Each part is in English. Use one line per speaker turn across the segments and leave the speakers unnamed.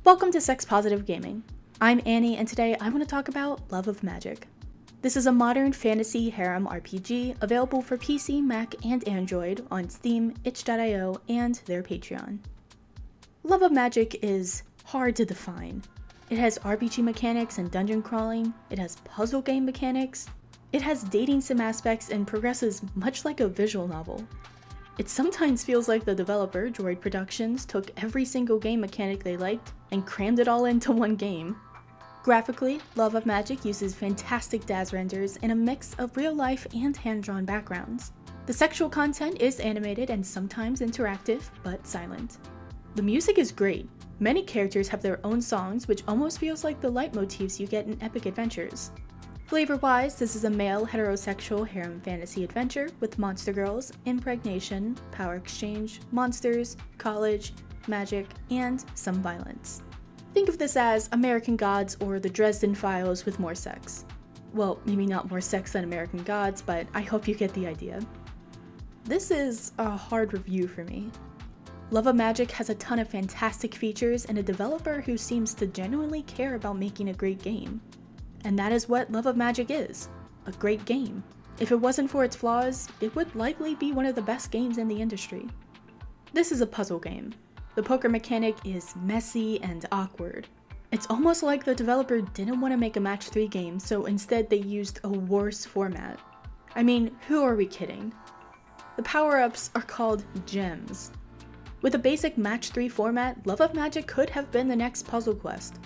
Welcome to Sex Positive Gaming. I'm Annie, and today I want to talk about Love of Magic. This is a modern fantasy harem RPG available for PC, Mac, and Android on Steam, itch.io, and their Patreon. Love of Magic is hard to define. It has RPG mechanics and dungeon crawling, it has puzzle game mechanics, it has dating sim aspects and progresses much like a visual novel. It sometimes feels like the developer, Droid Productions, took every single game mechanic they liked and crammed it all into one game. Graphically, Love of Magic uses fantastic Dazz renders and a mix of real-life and hand-drawn backgrounds. The sexual content is animated and sometimes interactive, but silent. The music is great. Many characters have their own songs, which almost feels like the leitmotifs you get in epic adventures. Flavor-wise, this is a male heterosexual harem fantasy adventure with monster girls, impregnation, power exchange, monsters, college, magic, and some violence. Think of this as American Gods or the Dresden Files with more sex. Well, maybe not more sex than American Gods, but I hope you get the idea. This is a hard review for me. Love of Magic has a ton of fantastic features and a developer who seems to genuinely care about making a great game. And that is what Love of Magic is, a great game. If it wasn't for its flaws, it would likely be one of the best games in the industry. This is a puzzle game. The poker mechanic is messy and awkward. It's almost like the developer didn't want to make a match 3 game, so instead they used a worse format. I mean, who are we kidding? The power-ups are called gems. With a basic match 3 format, Love of Magic could have been the next Puzzle Quest.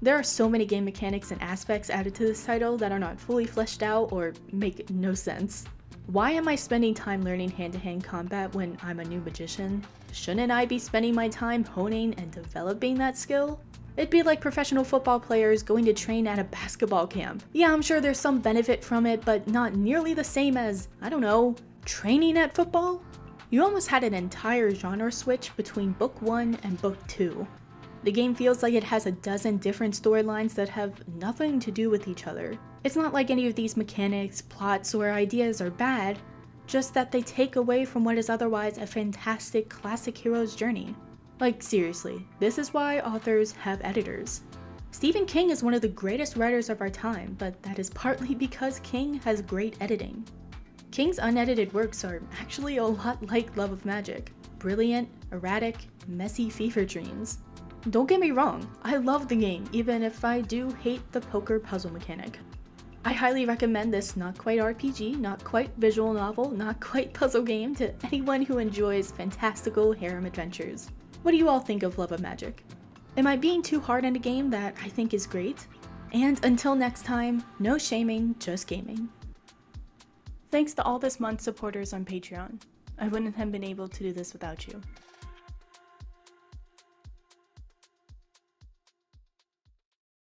There are so many game mechanics and aspects added to this title that are not fully fleshed out or make no sense. Why am I spending time learning hand-to-hand combat when I'm a new magician? Shouldn't I be spending my time honing and developing that skill? It'd be like professional football players going to train at a basketball camp. Yeah, I'm sure there's some benefit from it, but not nearly the same as, I don't know, training at football? You almost had an entire genre switch between Book 1 and Book 2. The game feels like it has a dozen different storylines that have nothing to do with each other. It's not like any of these mechanics, plots, or ideas are bad, just that they take away from what is otherwise a fantastic classic hero's journey. Like seriously, this is why authors have editors. Stephen King is one of the greatest writers of our time, but that is partly because King has great editing. King's unedited works are actually a lot like Love of Magic. Brilliant, erratic, messy fever dreams. Don't get me wrong, I love the game, even if I do hate the poker puzzle mechanic. I highly recommend this not quite RPG, not quite visual novel, not quite puzzle game to anyone who enjoys fantastical harem adventures. What do you all think of Love of Magic? Am I being too hard on a game that I think is great? And until next time, no shaming, just gaming. Thanks to all this month's supporters on Patreon. I wouldn't have been able to do this without you.